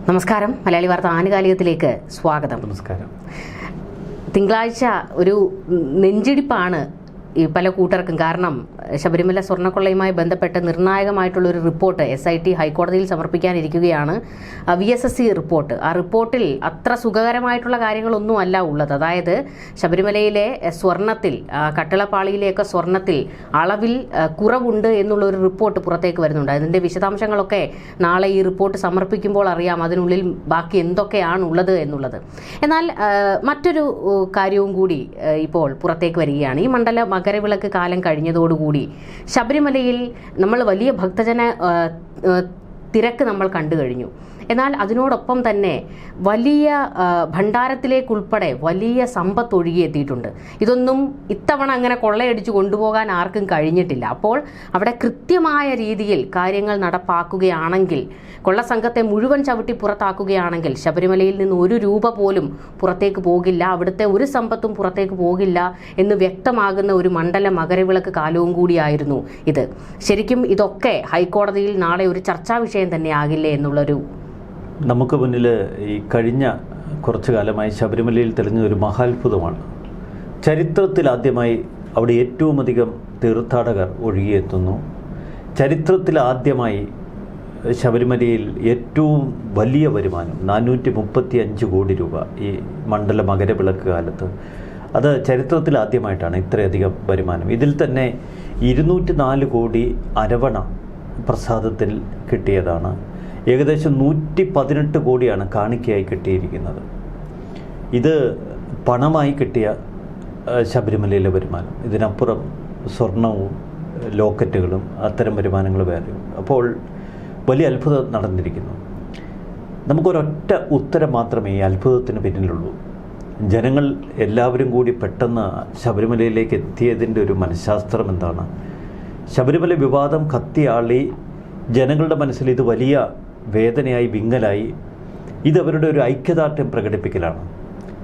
നമസ്കാരം. മലയാളി വാർത്ത ആനുകാലികത്തിലേക്ക് സ്വാഗതം. നമസ്കാരം. തിങ്കളാഴ്ച ഒരു നെഞ്ചിടിപ്പാണ് ഈ പല കൂട്ടർക്കും. കാരണം ശബരിമല സ്വർണ്ണക്കൊള്ളയുമായി ബന്ധപ്പെട്ട് നിർണായകമായിട്ടുള്ളൊരു റിപ്പോർട്ട് SIT ഹൈക്കോടതിയിൽ സമർപ്പിക്കാനിരിക്കുകയാണ്. VSSC report. ആ റിപ്പോർട്ടിൽ അത്ര സുഖകരമായിട്ടുള്ള കാര്യങ്ങളൊന്നും അല്ല ഉള്ളത്. അതായത് ശബരിമലയിലെ സ്വർണത്തിൽ, കട്ടിളപ്പാളിയിലെയൊക്കെ സ്വർണത്തിൽ അളവിൽ കുറവുണ്ട് എന്നുള്ളൊരു റിപ്പോർട്ട് പുറത്തേക്ക് വരുന്നുണ്ട്. അതിൻ്റെ വിശദാംശങ്ങളൊക്കെ നാളെ ഈ റിപ്പോർട്ട് സമർപ്പിക്കുമ്പോൾ അറിയാം അതിനുള്ളിൽ ബാക്കി എന്തൊക്കെയാണ് ഉള്ളത് എന്നുള്ളത്. എന്നാൽ മറ്റൊരു കാര്യവും കൂടി ഇപ്പോൾ പുറത്തേക്ക് വരികയാണ്. ഈ മണ്ഡല മകരവിളക്ക് കാലം കഴിഞ്ഞതോടുകൂടി ശബരിമലയിൽ നമ്മൾ വലിയ ഭക്തജന തിരക്ക് നമ്മൾ കണ്ടു കഴിഞ്ഞു. എന്നാൽ അതിനോടൊപ്പം തന്നെ വലിയ ഭണ്ഡാരത്തിലേക്കുൾപ്പെടെ വലിയ സമ്പത്ത് ഒഴുകിയെത്തിയിട്ടുണ്ട്. ഇതൊന്നും ഇത്തവണ അങ്ങനെ കൊള്ളയടിച്ചു കൊണ്ടുപോകാൻ ആർക്കും കഴിഞ്ഞിട്ടില്ല. അപ്പോൾ അവിടെ കൃത്യമായ രീതിയിൽ കാര്യങ്ങൾ നടപ്പാക്കുകയാണെങ്കിൽ, കൊള്ളസംഘത്തെ മുഴുവൻ ചവിട്ടി പുറത്താക്കുകയാണെങ്കിൽ ശബരിമലയിൽ നിന്ന് ഒരു രൂപ പോലും പുറത്തേക്ക് പോകില്ല, അവിടുത്തെ ഒരു സമ്പത്തും പുറത്തേക്ക് പോകില്ല എന്ന് വ്യക്തമാകുന്ന ഒരു മണ്ഡല മകരവിളക്ക് കാലവും കൂടിയായിരുന്നു ഇത്. ശരിക്കും ഇതൊക്കെ ഹൈക്കോടതിയിൽ നാളെ ഒരു ചർച്ചാ വിഷയം തന്നെ ആകില്ലേ എന്നുള്ളൊരു നമുക്ക് മുന്നിൽ ഈ കഴിഞ്ഞ കുറച്ചു കാലമായി ശബരിമലയിൽ തെളിഞ്ഞ ഒരു മഹാത്ഭുതമാണ്. ചരിത്രത്തിലാദ്യമായി അവിടെ ഏറ്റവും അധികം തീർത്ഥാടകർ ഒഴുകിയെത്തുന്നു. ചരിത്രത്തിലാദ്യമായി ശബരിമലയിൽ ഏറ്റവും വലിയ വരുമാനം 435 കോടി രൂപ ഈ മണ്ഡല മകരവിളക്ക് കാലത്ത്. അത് ചരിത്രത്തിലാദ്യമായിട്ടാണ് ഇത്രയധികം വരുമാനം. ഇതിൽ തന്നെ 204 കോടി അരവണ പ്രസാദത്തിൽ കിട്ടിയതാണ്. ഏകദേശം 118 കോടിയാണ് കാണിക്കയായി കിട്ടിയിരിക്കുന്നത്. ഇത് പണമായി കിട്ടിയ ശബരിമലയിലെ വരുമാനം. ഇതിനപ്പുറം സ്വർണവും ലോക്കറ്റുകളും അത്തരം വരുമാനങ്ങൾ വേറെയും. അപ്പോൾ വലിയ അത്ഭുതം നടന്നിരിക്കുന്നു. നമുക്കൊരൊറ്റ ഉത്തരം മാത്രമേ ഈ അത്ഭുതത്തിന് പിന്നിലുള്ളൂ. ജനങ്ങൾ എല്ലാവരും കൂടി പെട്ടെന്ന് ശബരിമലയിലേക്ക് എത്തിയതിൻ്റെ ഒരു മനഃശാസ്ത്രം എന്താണ്? ശബരിമല വിവാദം കത്തിയാളി ജനങ്ങളുടെ മനസ്സിൽ ഇത് വലിയ വേദനയായി, വിങ്ങലായി. ഇതവരുടെ ഒരു ഐക്യദാർഢ്യം പ്രകടിപ്പിക്കലാണ്.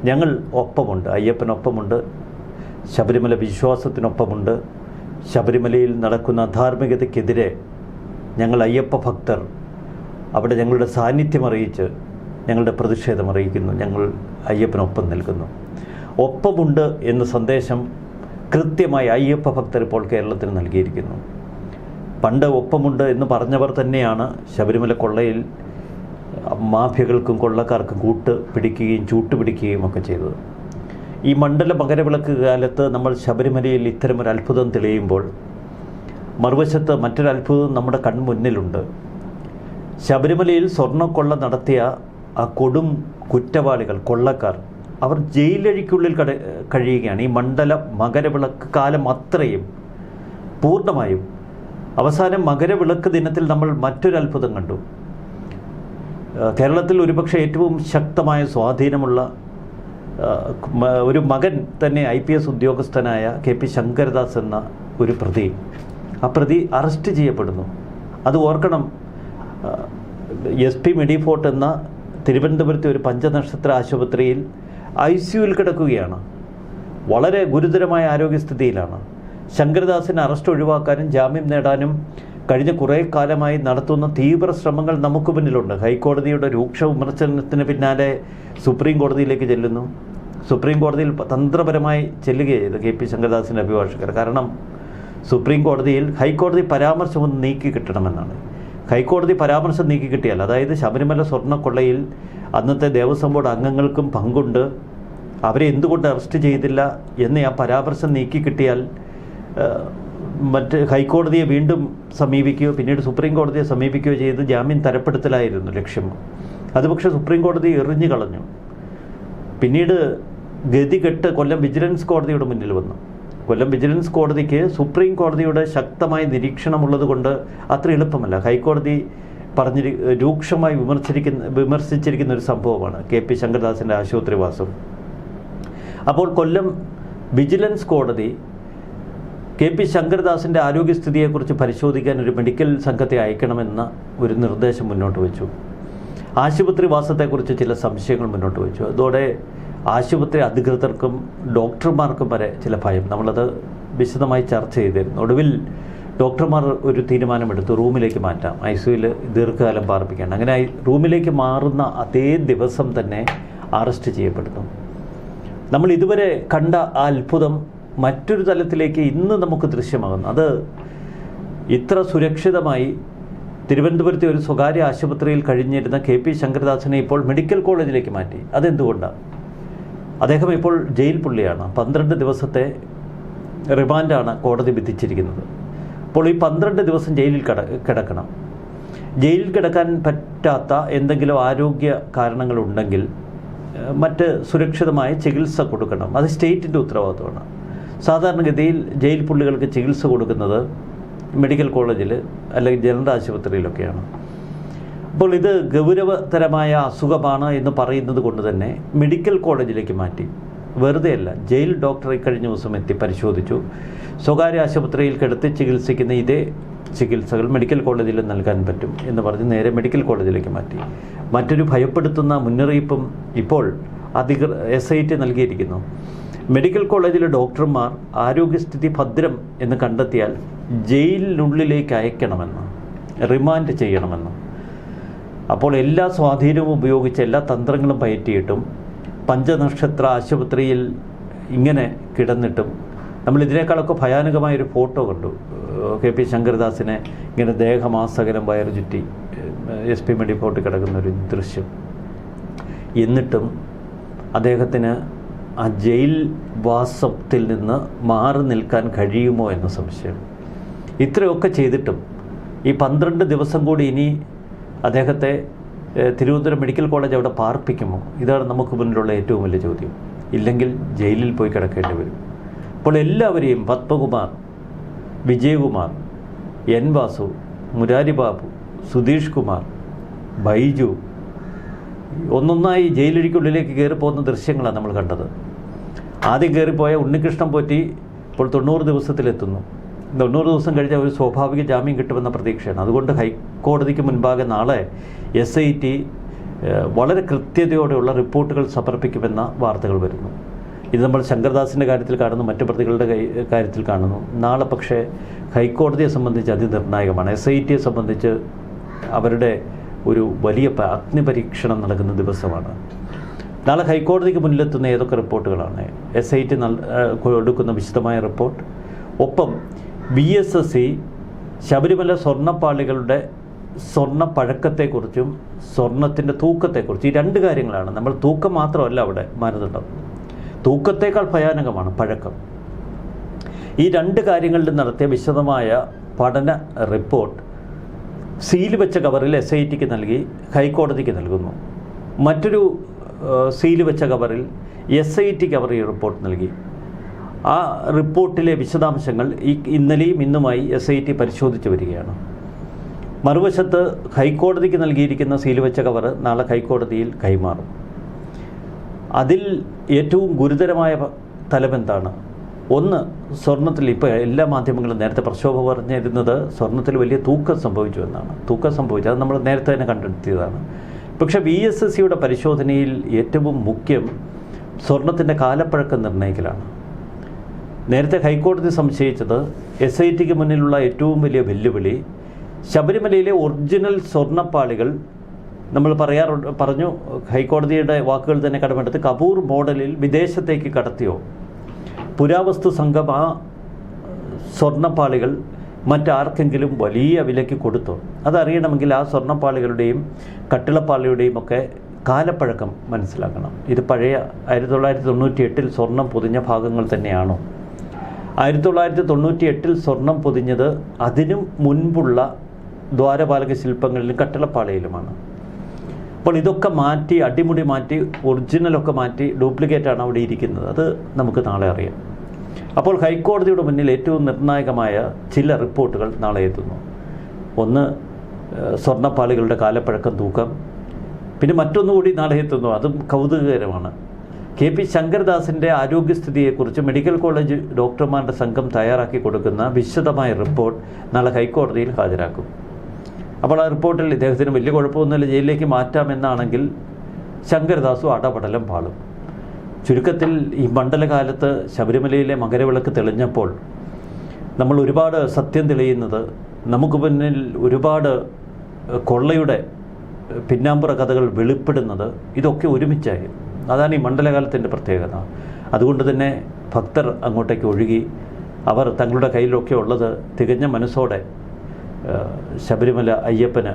ഞങ്ങൾ ഒപ്പമുണ്ട്, അയ്യപ്പനൊപ്പമുണ്ട്, ശബരിമല വിശ്വാസത്തിനൊപ്പമുണ്ട്. ശബരിമലയിൽ നടക്കുന്ന അധാർമികതയ്ക്കെതിരെ ഞങ്ങൾ അയ്യപ്പ ഭക്തർ അവിടെ ഞങ്ങളുടെ സാന്നിധ്യം അറിയിച്ച് ഞങ്ങളുടെ പ്രതിഷേധം അറിയിക്കുന്നു. ഞങ്ങൾ അയ്യപ്പനൊപ്പം നിൽക്കുന്നു. ഒപ്പമുണ്ട് എന്ന സന്ദേശം കൃത്യമായി അയ്യപ്പ ഭക്തർ ഇപ്പോൾ കേരളത്തിന് നൽകിയിരിക്കുന്നു. പണ്ട് ഒപ്പമുണ്ട് എന്ന് പറഞ്ഞവർ തന്നെയാണ് ശബരിമല കൊള്ളയിൽ മാഫിയകൾക്കും കൊള്ളക്കാർക്കും കൂട്ടുപിടിക്കുകയും ചൂട്ടുപിടിക്കുകയും ഒക്കെ ചെയ്തത്. ഈ മണ്ഡല മകരവിളക്ക് കാലത്ത് നമ്മൾ ശബരിമലയിൽ ഇത്തരമൊരു അത്ഭുതം തെളിയുമ്പോൾ മറുവശത്ത് മറ്റൊരു അത്ഭുതം നമ്മുടെ കൺമുന്നിലുണ്ട്. ശബരിമലയിൽ സ്വർണ്ണക്കൊള്ള നടത്തിയ ആ കൊടും കുറ്റവാളികൾ, കൊള്ളക്കാർ, അവർ ജയിലഴിക്കുള്ളിൽ കഴിയുകയാണ്. ഈ മണ്ഡല മകരവിളക്ക് കാലം അത്രയും പൂർണ്ണമായും. അവസാനം മകരവിളക്ക് ദിനത്തിൽ നമ്മൾ മറ്റൊരു അത്ഭുതം കണ്ടു. കേരളത്തിൽ ഒരുപക്ഷെ ഏറ്റവും ശക്തമായ സ്വാധീനമുള്ള ഒരു മകൻ തന്നെ IPS ഉദ്യോഗസ്ഥനായ KP ശങ്കരദാസ് എന്ന ഒരു പ്രതി, ആ പ്രതി അറസ്റ്റ് ചെയ്യപ്പെടുന്നു. അത് ഓർക്കണം. SP മെഡിഫോർട്ട് എന്ന തിരുവനന്തപുരത്തെ ഒരു പഞ്ചനക്ഷത്ര ആശുപത്രിയിൽ ICUവിൽ കിടക്കുകയാണ്. വളരെ ഗുരുതരമായ ആരോഗ്യസ്ഥിതിയിലാണ്. ശങ്കരദാസിനെ അറസ്റ്റ് ഒഴിവാക്കാനും ജാമ്യം നേടാനും കഴിഞ്ഞ കുറേ കാലമായി നടത്തുന്ന തീവ്ര ശ്രമങ്ങൾ നമുക്ക് മുന്നിലുണ്ട്. ഹൈക്കോടതിയുടെ രൂക്ഷ വിമർശനത്തിന് പിന്നാലെ സുപ്രീം കോടതിയിലേക്ക് ചെല്ലുന്നു. സുപ്രീം കോടതിയിൽ തന്ത്രപരമായി ചെല്ലുകയാണ് ചെയ്ത് KP ശങ്കരദാസിൻ്റെ അഭിഭാഷകർ. കാരണം സുപ്രീം കോടതിയിൽ ഹൈക്കോടതി പരാമർശം ഒന്ന് നീക്കി കിട്ടണമെന്നാണ്. ഹൈക്കോടതി പരാമർശം നീക്കി കിട്ടിയാൽ, അതായത് ശബരിമല സ്വർണ്ണക്കൊള്ളയിൽ അന്നത്തെ ദേവസ്വം ബോർഡ് അംഗങ്ങൾക്കും പങ്കുണ്ട്, അവരെ എന്തുകൊണ്ട് അറസ്റ്റ് ചെയ്തില്ല എന്ന് ആ പരാമർശം നീക്കി കിട്ടിയാൽ മറ്റ് ഹൈക്കോടതിയെ വീണ്ടും സമീപിക്കുകയോ പിന്നീട് സുപ്രീം കോടതിയെ സമീപിക്കുകയോ ചെയ്ത് ജാമ്യം തരപ്പെടുത്തലായിരുന്നു ലക്ഷ്യം. അത് പക്ഷേ സുപ്രീം കോടതി എറിഞ്ഞു കളഞ്ഞു. പിന്നീട് ഗതികെട്ട് കൊല്ലം വിജിലൻസ് കോടതിയുടെ മുന്നിൽ വന്നു. കൊല്ലം വിജിലൻസ് കോടതിക്ക് സുപ്രീം കോടതിയുടെ ശക്തമായ നിരീക്ഷണമുള്ളത് കൊണ്ട് അത്ര എളുപ്പമല്ല. ഹൈക്കോടതി രൂക്ഷമായി വിമർശിച്ചിരിക്കുന്ന ഒരു സംഭവമാണ് KP ശങ്കരദാസിൻ്റെ ആശുപത്രിവാസം. അപ്പോൾ കൊല്ലം വിജിലൻസ് കോടതി KP ശങ്കരദാസിൻ്റെ ആരോഗ്യസ്ഥിതിയെക്കുറിച്ച് പരിശോധിക്കാൻ ഒരു മെഡിക്കൽ സംഘത്തെ അയക്കണമെന്ന ഒരു നിർദ്ദേശം മുന്നോട്ട് വെച്ചു. ആശുപത്രി വാസത്തെക്കുറിച്ച് ചില സംശയങ്ങൾ മുന്നോട്ട് വെച്ചു. അതോടെ ആശുപത്രി അധികൃതർക്കും ഡോക്ടർമാർക്കും വരെ ചില ഭയം. നമ്മളത് വിശദമായി ചർച്ച ചെയ്തിരുന്നു. ഒടുവിൽ ഡോക്ടർമാർ ഒരു തീരുമാനമെടുത്തു, റൂമിലേക്ക് മാറ്റാം, ICUവിൽ ദീർഘകാലം പാർപ്പിക്കേണ്ട. അങ്ങനെ റൂമിലേക്ക് മാറുന്ന അതേ ദിവസം തന്നെ അറസ്റ്റ് ചെയ്യപ്പെടുന്നു. നമ്മൾ ഇതുവരെ കണ്ട ആ അത്ഭുതം മറ്റൊരു തലത്തിലേക്ക് ഇന്ന് നമുക്ക് ദൃശ്യമാകുന്നു. അത് ഇത്ര സുരക്ഷിതമായി തിരുവനന്തപുരത്തെ ഒരു സ്വകാര്യ ആശുപത്രിയിൽ കഴിഞ്ഞിരുന്ന KP ശങ്കരദാസിനെ ഇപ്പോൾ മെഡിക്കൽ കോളേജിലേക്ക് മാറ്റി. അതെന്തുകൊണ്ടാണ്? അദ്ദേഹം ഇപ്പോൾ ജയിൽ പുള്ളിയാണ്. 12 ദിവസത്തെ റിമാൻഡാണ് കോടതി വിധിച്ചിരിക്കുന്നത്. അപ്പോൾ ഈ 12 ദിവസം ജയിലിൽ കിടക്കണം. ജയിലിൽ കിടക്കാൻ പറ്റാത്ത എന്തെങ്കിലും ആരോഗ്യ കാരണങ്ങളുണ്ടെങ്കിൽ മറ്റ് സുരക്ഷിതമായ ചികിത്സ കൊടുക്കണം. അത് സ്റ്റേറ്റിൻ്റെ ഉത്തരവാദിത്വമാണ്. സാധാരണഗതിയിൽ ജയിൽ പുള്ളികൾക്ക് ചികിത്സ കൊടുക്കുന്നത് മെഡിക്കൽ കോളേജിൽ അല്ലെങ്കിൽ ജനറൽ ആശുപത്രിയിലൊക്കെയാണ്. അപ്പോൾ ഇത് ഗൗരവതരമായ അസുഖമാണ് എന്ന് പറയുന്നത് കൊണ്ട് തന്നെ മെഡിക്കൽ കോളേജിലേക്ക് മാറ്റി. വെറുതെയല്ല, ജയിൽ ഡോക്ടർ കഴിഞ്ഞ ദിവസം എത്തി പരിശോധിച്ചു. സ്വകാര്യ ആശുപത്രിയിൽ കിടത്തി ചികിത്സിക്കുന്ന ഇതേ ചികിത്സകൾ മെഡിക്കൽ കോളേജിൽ നൽകാൻ പറ്റും എന്ന് പറഞ്ഞ് നേരെ മെഡിക്കൽ കോളേജിലേക്ക് മാറ്റി. മറ്റൊരു ഭയപ്പെടുത്തുന്ന മുന്നറിയിപ്പും ഇപ്പോൾ SIT നൽകിയിരിക്കുന്നു. മെഡിക്കൽ കോളേജിലെ ഡോക്ടർമാർ ആരോഗ്യസ്ഥിതി ഭദ്രം എന്ന് കണ്ടെത്തിയാൽ ജയിലിനുള്ളിലേക്ക് അയക്കണമെന്ന്, റിമാൻഡ് ചെയ്യണമെന്ന്. അപ്പോൾ എല്ലാ സ്വാധീനവും ഉപയോഗിച്ച് എല്ലാ തന്ത്രങ്ങളും പയറ്റിയിട്ടും പഞ്ചനക്ഷത്ര ആശുപത്രിയിൽ ഇങ്ങനെ കിടന്നിട്ടും നമ്മൾ ഇതിനേക്കാളൊക്കെ ഭയാനകമായൊരു ഫോട്ടോ കണ്ടു. KP ശങ്കരദാസിനെ ഇങ്ങനെ ദേഹമാസകലം വയറ് ചുറ്റി SP മെഡിക്കോട്ട് കിടക്കുന്നൊരു ദൃശ്യം. എന്നിട്ടും അദ്ദേഹത്തിന് ആ ജയിൽ വാസത്തിൽ നിന്ന് മാറി നിൽക്കാൻ കഴിയുമോ എന്ന സംശയം. ഇത്രയൊക്കെ ചെയ്തിട്ടും ഈ 12 ദിവസം കൂടി ഇനി അദ്ദേഹത്തെ തിരുവനന്തപുരം മെഡിക്കൽ കോളേജ് അവിടെ പാർപ്പിക്കുമോ? ഇതാണ് നമുക്ക് മുന്നിലുള്ള ഏറ്റവും വലിയ ചോദ്യം. ഇല്ലെങ്കിൽ ജയിലിൽ പോയി കിടക്കേണ്ടി വരും. അപ്പോൾ എല്ലാവരെയും പത്മകുമാർ, വിജയകുമാർ, N വാസു, മുരാരി ബാബു, സുധീഷ് കുമാർ, ബൈജു ഒന്നൊന്നായി ജയിലിനുള്ളിലേക്ക് കയറിപ്പോകുന്ന ദൃശ്യങ്ങളാണ് നമ്മൾ കണ്ടത്. ആദ്യം കയറിപ്പോയ ഉണ്ണികൃഷ്ണൻ പോറ്റി ഇപ്പോൾ 90 ദിവസത്തിലെത്തുന്നു. 90 ദിവസം കഴിഞ്ഞാൽ ഒരു സ്വാഭാവിക ജാമ്യം കിട്ടുമെന്ന പ്രതീക്ഷയാണ്. അതുകൊണ്ട് ഹൈക്കോടതിക്ക് മുൻപാകെ നാളെ SIT വളരെ കൃത്യതയോടെയുള്ള റിപ്പോർട്ടുകൾ സമർപ്പിക്കുമെന്ന വാർത്തകൾ വരുന്നു. ഇത് നമ്മൾ ശങ്കർദാസിൻ്റെ കാര്യത്തിൽ കാണുന്നു, മറ്റു പ്രതികളുടെ കാര്യത്തിൽ കാണുന്നു. നാളെ പക്ഷേ ഹൈക്കോടതിയെ സംബന്ധിച്ച് അതിനിർണായകമാണ്. SITയെ സംബന്ധിച്ച് അവരുടെ ഒരു വലിയ അഗ്നിപരീക്ഷണം നടക്കുന്ന ദിവസമാണ്. നാളെ ഹൈക്കോടതിക്ക് മുന്നിലെത്തുന്ന ഏതൊക്കെ റിപ്പോർട്ടുകളാണ്? SIT കൊടുക്കുന്ന വിശദമായ റിപ്പോർട്ട്, ഒപ്പം BSSC ശബരിമല സ്വർണ്ണപ്പാളികളുടെ സ്വർണ്ണപ്പഴക്കത്തെക്കുറിച്ചും സ്വർണത്തിൻ്റെ തൂക്കത്തെക്കുറിച്ചും. ഈ 2 കാര്യങ്ങളാണ്. നമ്മൾ തൂക്കം മാത്രമല്ല അവിടെ മാനദണ്ഡം, തൂക്കത്തേക്കാൾ ഭയാനകമാണ് പഴക്കം. ഈ 2 കാര്യങ്ങളിൽ നടത്തിയ വിശദമായ പഠന റിപ്പോർട്ട് സീൽ വെച്ച കവറിൽ SITക്ക് നൽകി ഹൈക്കോടതിക്ക് നൽകുന്നു. മറ്റൊരു സീൽ വെച്ച കവറിൽ SITക്ക് അവർ ഈ റിപ്പോർട്ട് നൽകി. ആ റിപ്പോർട്ടിലെ വിശദാംശങ്ങൾ ഇന്നലെയും ഇന്നുമായി SIT പരിശോധിച്ച് വരികയാണ്. മറുവശത്ത് ഹൈക്കോടതിക്ക് നൽകിയിരിക്കുന്ന സീൽ വെച്ച കവർ നാളെ ഹൈക്കോടതിയിൽ കൈമാറും. അതിൽ ഏറ്റവും ഗുരുതരമായ തലമെന്താണ്? ഒന്ന്, സ്വർണത്തിൽ ഇപ്പോൾ എല്ലാ മാധ്യമങ്ങളും നേരത്തെ പ്രക്ഷോഭം പറഞ്ഞിരുന്നത് സ്വർണത്തിൽ വലിയ തൂക്കം സംഭവിച്ചു എന്നാണ്. തൂക്കം സംഭവിച്ചു, അത് നമ്മൾ നേരത്തെ തന്നെ കണ്ടെത്തിയതാണ്. പക്ഷേ BSSCയുടെ പരിശോധനയിൽ ഏറ്റവും മുഖ്യം സ്വർണത്തിൻ്റെ കാലപ്പഴക്കം നിർണ്ണയിക്കലാണ്. നേരത്തെ ഹൈക്കോടതി സംശയിച്ചത് SITക്ക് മുന്നിലുള്ള ഏറ്റവും വലിയ വെല്ലുവിളി ശബരിമലയിലെ ഒറിജിനൽ സ്വർണ്ണപ്പാളികൾ, നമ്മൾ പറഞ്ഞു ഹൈക്കോടതിയുടെ വാക്കുകൾ തന്നെ കടമെടുത്ത് കപൂർ മോഡലിൽ വിദേശത്തേക്ക് കടത്തിയോ, പുരാവസ്തു സംഘം ആ സ്വർണ്ണപ്പാളികൾ മറ്റാർക്കെങ്കിലും വലിയ വിലയ്ക്ക് കൊടുത്തോ? അതറിയണമെങ്കിൽ ആ സ്വർണ്ണപ്പാളികളുടെയും കട്ടിളപ്പാളിയുടെയും ഒക്കെ കാലപ്പഴക്കം മനസ്സിലാക്കണം. ഇത് പഴയ 1998 സ്വർണം പൊതിഞ്ഞ ഭാഗങ്ങൾ തന്നെയാണോ? 1998 സ്വർണം പൊതിഞ്ഞത് അതിനും മുൻപുള്ള ദ്വാരപാലക ശില്പങ്ങളിലും കട്ടിളപ്പാളയിലുമാണ്. അപ്പോൾ ഇതൊക്കെ മാറ്റി, അടിമുടി മാറ്റി, ഒറിജിനലൊക്കെ മാറ്റി ഡ്യൂപ്ലിക്കേറ്റാണ് അവിടെ ഇരിക്കുന്നത്. അത് നമുക്ക് നാളെ അറിയാം. അപ്പോൾ ഹൈക്കോടതിയുടെ മുന്നിൽ ഏറ്റവും നിർണായകമായ ചില റിപ്പോർട്ടുകൾ നാളെ എത്തുന്നു. ഒന്ന്, സ്വർണ്ണപ്പാളികളുടെ കാലപ്പഴക്കം തൂക്കം. പിന്നെ മറ്റൊന്നുകൂടി നാളെ എത്തുന്നു, അതും കൗതുകകരമാണ്. KP ശങ്കരദാസിൻ്റെ ആരോഗ്യസ്ഥിതിയെക്കുറിച്ച് മെഡിക്കൽ കോളേജ് ഡോക്ടർമാരുടെ സംഘം തയ്യാറാക്കി കൊടുക്കുന്ന വിശദമായ റിപ്പോർട്ട് നാളെ ഹൈക്കോടതിയിൽ ഹാജരാക്കും. അപ്പോൾ ആ റിപ്പോർട്ടിൽ ഇദ്ദേഹത്തിന് വലിയ കുഴപ്പമൊന്നുമില്ല, ജയിലിലേക്ക് മാറ്റാമെന്നാണെങ്കിൽ ശങ്കരദാസും അടപടലം പാളും. ചുരുക്കത്തിൽ ഈ മണ്ഡലകാലത്ത് ശബരിമലയിലെ മകരവിളക്ക് തെളിഞ്ഞപ്പോൾ നമ്മൾ ഒരുപാട് സത്യം തെളിയുന്നത്, നമുക്ക് മുന്നിൽ ഒരുപാട് കൊള്ളയുടെ പിന്നാമ്പുറ കഥകൾ വെളിപ്പെടുന്നത് ഇതൊക്കെ ഒരുമിച്ചായി. അതാണ് ഈ മണ്ഡലകാലത്തിൻ്റെ പ്രത്യേകത. അതുകൊണ്ട് തന്നെ ഭക്തർ അങ്ങോട്ടേക്ക് ഒഴുകി അവർ തങ്ങളുടെ കയ്യിലൊക്കെ ഉള്ളത് തികഞ്ഞ മനസ്സോടെ ശബരിമല അയ്യപ്പന്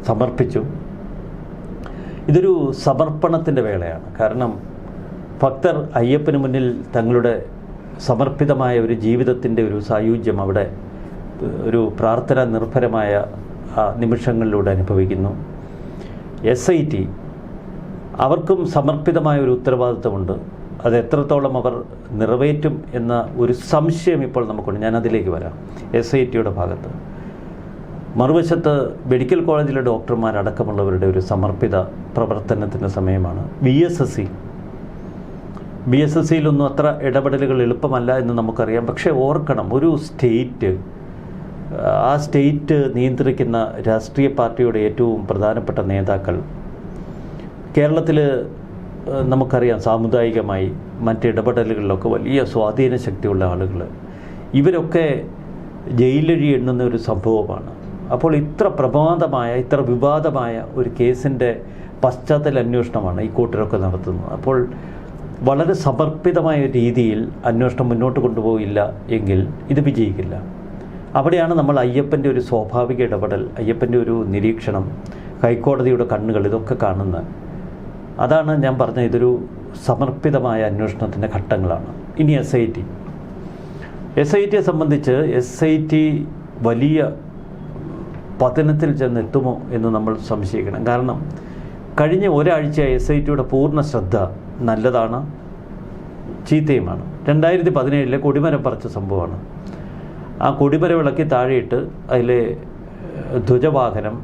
സമർപ്പിച്ചു. ഇതൊരു സമർപ്പണത്തിൻ്റെ വേളയാണ്. കാരണം ഭക്തർ അയ്യപ്പന് മുന്നിൽ തങ്ങളുടെ സമർപ്പിതമായ ഒരു ജീവിതത്തിൻ്റെ ഒരു സായുജ്യം അവിടെ ഒരു പ്രാർത്ഥന നിർഭരമായ നിമിഷങ്ങളിലൂടെ അനുഭവിക്കുന്നു. SIT അവർക്കും സമർപ്പിതമായ ഒരു ഉത്തരവാദിത്വമുണ്ട്. അത് എത്രത്തോളം അവർ നിറവേറ്റും എന്ന ഒരു സംശയം ഇപ്പോൾ നമുക്കുണ്ട്. ഞാനതിലേക്ക് വരാം. SITയുടെ ഭാഗത്ത് മറുവശത്ത് മെഡിക്കൽ കോളേജിലെ ഡോക്ടർമാരടക്കമുള്ളവരുടെ ഒരു സമർപ്പിത പ്രവർത്തനത്തിൻ്റെ സമയമാണ്. BSSCയിലൊന്നും അത്ര ഇടപെടലുകൾ എളുപ്പമല്ല എന്ന് നമുക്കറിയാം. പക്ഷേ ഓർക്കണം, ഒരു ആ സ്റ്റേറ്റ് നിയന്ത്രിക്കുന്ന രാഷ്ട്രീയ പാർട്ടിയുടെ ഏറ്റവും പ്രധാനപ്പെട്ട നേതാക്കൾ കേരളത്തിൽ നമുക്കറിയാം, സാമുദായികമായി മറ്റിടപെടലുകളിലൊക്കെ വലിയ സ്വാധീന ശക്തിയുള്ള ആളുകൾ, ഇവരൊക്കെ ജയിലഴി എണ്ണുന്ന ഒരു സംഭവമാണ്. അപ്പോൾ ഇത്ര പ്രമാദമായ, ഇത്ര വിവാദമായ ഒരു കേസിൻ്റെ പശ്ചാത്തല അന്വേഷണമാണ് ഈ കൂട്ടരൊക്കെ നടത്തുന്നത്. അപ്പോൾ വളരെ സമർപ്പിതമായ രീതിയിൽ അന്വേഷണം മുന്നോട്ട് കൊണ്ടുപോയില്ല എങ്കിൽ ഇത് വിജയിക്കില്ല. അവിടെയാണ് നമ്മൾ അയ്യപ്പൻ്റെ ഒരു സ്വാഭാവിക ഇടപെടൽ, അയ്യപ്പൻ്റെ ഒരു നിരീക്ഷണം, ഹൈക്കോടതിയുടെ കണ്ണുകൾ, ഇതൊക്കെ കാണുന്നത്. അതാണ് ഞാൻ പറഞ്ഞ ഇതൊരു സമർപ്പിതമായ അന്വേഷണത്തിൻ്റെ ഘട്ടങ്ങളാണ്. ഇനി SITയെ സംബന്ധിച്ച് SIT വലിയ പതനത്തിൽ ചെന്നെത്തുമോ എന്ന് നമ്മൾ സംശയിക്കണം. കാരണം കഴിഞ്ഞ ഒരാഴ്ച SITയുടെ പൂർണ്ണ ശ്രദ്ധ നല്ലതാണ്, ചീത്തയുമാണ്. 2017 കൊടിമരം പറിച്ച സംഭവമാണ്. ആ കൊടിമരം ഇളക്കി താഴെയിട്ട് അതിലെ ധ്വജാഗ്രവാഹനം,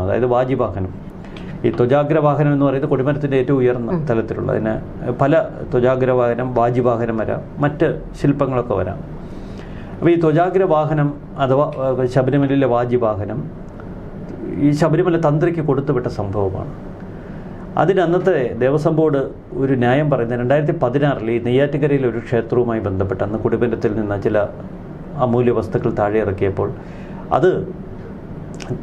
അതായത് വാജിവാഹനം. ഈ ധ്വജാഗ്രവാഹനം എന്ന് പറയുന്നത് കൊടിമരത്തിൻ്റെ ഏറ്റവും ഉയർന്ന തലത്തിലുള്ള, അതിന് പല ധ്വജാഗ്രവാഹനം, വാജിവാഹനം വരാം, മറ്റ് ശില്പങ്ങളൊക്കെ വരാം. അപ്പോൾ ഈ ധ്വജാഗ്രവാഹനം അഥവാ ശബരിമലയിലെ വാജിവാഹനം ഈ ശബരിമല തന്ത്രിക്ക് കൊടുത്തുവിട്ട സംഭവമാണ്. അതിന് അന്നത്തെ ദേവസ്വം ബോർഡ് ഒരു ന്യായം പറയുന്നത് 2016 ഈ നെയ്യാറ്റിൻകരയിൽ ഒരു ക്ഷേത്രവുമായി ബന്ധപ്പെട്ട് അന്ന് കുടിബന്ധത്തിൽ നിന്ന് ചില അമൂല്യ വസ്തുക്കൾ താഴെ ഇറക്കിയപ്പോൾ അത്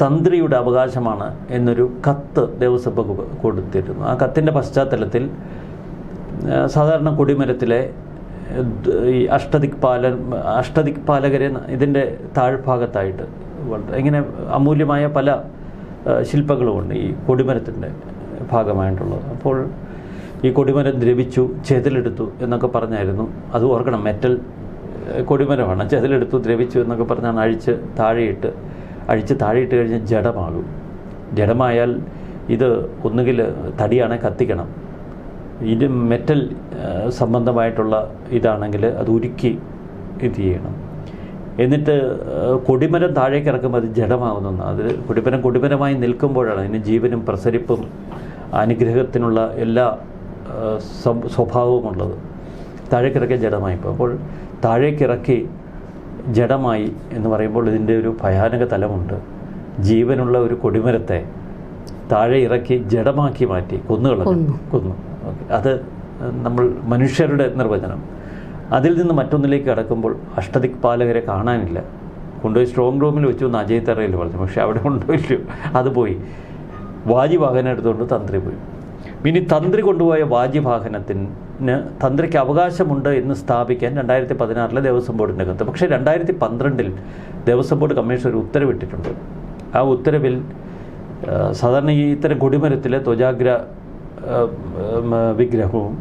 തന്ത്രിയുടെ അവകാശമാണ് എന്നൊരു കത്ത് ദേവസ്വം വകുപ്പ് കൊടുത്തിരുന്നു. ആ കത്തിൻ്റെ പശ്ചാത്തലത്തിൽ സാധാരണ കൊടിമരത്തിലെ ഈ അഷ്ടദിക്പാലകരെ ഇതിൻ്റെ താഴ്ഭാഗത്തായിട്ട് ഇങ്ങനെ അമൂല്യമായ പല ശില്പങ്ങളുമുണ്ട് ഈ കൊടിമരത്തിൻ്റെ ഭാഗമായിട്ടുള്ളത്. അപ്പോൾ ഈ കൊടിമരം ദ്രവിച്ചു, ചെതിലെടുത്തു എന്നൊക്കെ പറഞ്ഞായിരുന്നു. അത് ഓർക്കണം, മെറ്റൽ കൊടിമരമാണ്. ചെതിലെടുത്തു, ദ്രവിച്ചു എന്നൊക്കെ പറഞ്ഞാണ് അഴിച്ച് താഴെയിട്ട് കഴിഞ്ഞാൽ ജഡമാകും. ജഡമായാൽ ഇത് ഒന്നുകിൽ തടിയാണെ കത്തിക്കണം, ഇത് മെറ്റൽ സംബന്ധമായിട്ടുള്ള ഇതാണെങ്കിൽ അത് ഉരുക്കി ഇത് ചെയ്യണം. എന്നിട്ട് കൊടിമരം താഴേക്ക് ഇറക്കുമ്പോൾ അത് ജഡമാകുന്ന, അത് കൊടിമരമായി നിൽക്കുമ്പോഴാണ് അതിന് ജീവനും പ്രസരിപ്പും അനുഗ്രഹത്തിനുള്ള എല്ലാ സ്വഭാവമുള്ളത്. താഴേക്കിറക്കിയ ജഡമായിപ്പോൾ. അപ്പോൾ താഴേക്കിറക്കി ജഡമായി എന്ന് പറയുമ്പോൾ ഇതിൻ്റെ ഒരു ഭയാനക തലമുണ്ട്. ജീവനുള്ള ഒരു കൊടിമരത്തെ താഴെ ഇറക്കി ജഡമാക്കി മാറ്റി കൊന്നു. അത് നമ്മൾ മനുഷ്യരുടെ നിർവചനം. അതിൽ നിന്ന് മറ്റൊന്നിലേക്ക് കടക്കുമ്പോൾ അഷ്ടദിക്പാലകരെ കാണാനില്ല. കൊണ്ടുപോയി സ്ട്രോങ് റൂമിൽ വെച്ചു എന്ന് അജയ് തറയിൽ പറഞ്ഞു. പക്ഷെ അവിടെ കൊണ്ടുപോയില്ലോ, അത് പോയി. വാജിവാഹനം എടുത്തുകൊണ്ട് തന്ത്രി പോയി. ഇനി തന്ത്രി കൊണ്ടുപോയ വാജിവാഹനത്തിന് തന്ത്രിക്ക് അവകാശമുണ്ട് എന്ന് സ്ഥാപിക്കാൻ 2016 ദേവസ്വം ബോർഡിൻ്റെ കത്ത്. പക്ഷേ 2012 ദേവസ്വം ബോർഡ് കമ്മീഷൻ ഒരു ഉത്തരവിട്ടിട്ടുണ്ട്. ആ ഉത്തരവിൽ സാധാരണ ഈ ഇത്തരം കൊടിമരത്തിലെ ധ്വജാഗ്ര വിഗ്രഹവും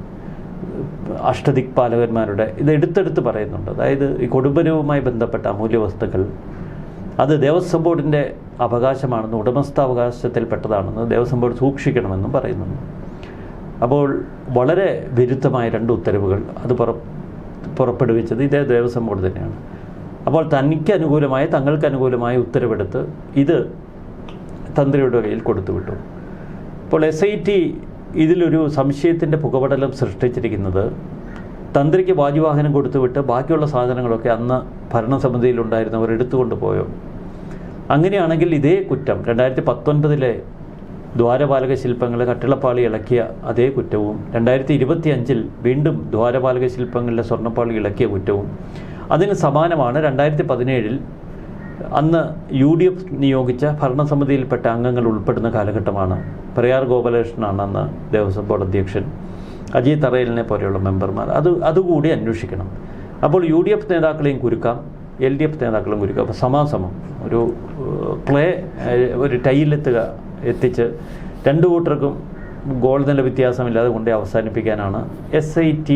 അഷ്ടദിക്പാലകന്മാരുടെ ഇത് എടുത്തെടുത്ത് പറയുന്നുണ്ട്. അതായത് ഈ കൊടിമരവുമായി ബന്ധപ്പെട്ട അമൂല്യ വസ്തുക്കൾ അത് ദേവസ്വം ബോർഡിൻ്റെ അവകാശമാണെന്നും ഉടമസ്ഥാവകാശത്തിൽപ്പെട്ടതാണെന്ന് ദേവസ്വം ബോർഡ് സൂക്ഷിക്കണമെന്നും പറയുന്നുണ്ട്. അപ്പോൾ വളരെ വിരുദ്ധമായ 2 ഉത്തരവുകൾ അത് പുറപ്പെടുവിച്ചത് ഇതേ ദേവസ്വം ബോർഡ് തന്നെയാണ്. അപ്പോൾ തനിക്ക് അനുകൂലമായ, തങ്ങൾക്ക് അനുകൂലമായ ഉത്തരവെടുത്ത് ഇത് തന്ത്രിയുടെ കയ്യിൽ കൊടുത്തുവിട്ടു. അപ്പോൾ SIT ഇതിലൊരു സംശയത്തിൻ്റെ പുകപടലം സൃഷ്ടിച്ചിരിക്കുന്നത് തന്ത്രിക്ക് വാജിവാഹനം കൊടുത്തുവിട്ട് ബാക്കിയുള്ള സാധനങ്ങളൊക്കെ അന്ന് ഭരണസമിതിയിലുണ്ടായിരുന്നവർ എടുത്തുകൊണ്ട് പോയോ? അങ്ങനെയാണെങ്കിൽ ഇതേ കുറ്റം 2019 ദ്വാരപാലക ശില്പങ്ങൾ കട്ടിളപ്പാളി ഇളക്കിയ അതേ കുറ്റവും 2025 വീണ്ടും ദ്വാരപാലക ശില്പങ്ങളിലെ സ്വർണ്ണപ്പാളി ഇളക്കിയ കുറ്റവും അതിന് സമാനമാണ് 2017 അന്ന് UDF നിയോഗിച്ച ഭരണസമിതിയിൽപ്പെട്ട അംഗങ്ങൾ ഉൾപ്പെടുന്ന കാലഘട്ടമാണ്. പ്രയാർ ഗോപാലകൃഷ്ണനാണ് അന്ന് ദേവസ്വം ബോർഡ് അധ്യക്ഷൻ, അജയ് തറയലിനെ പോലെയുള്ള മെമ്പർമാർ. അതുകൂടി അന്വേഷിക്കണം. അപ്പോൾ UDF നേതാക്കളെയും കുരുക്കാം, LDF നേതാക്കളും കുരുക്കാം. അപ്പോൾ സമാസമം ഒരു എത്തിച്ച് രണ്ടു കൂട്ടർക്കും ഗോൾ നില വ്യത്യാസമില്ലാതെ കൊണ്ട് അവസാനിപ്പിക്കാനാണ് SIT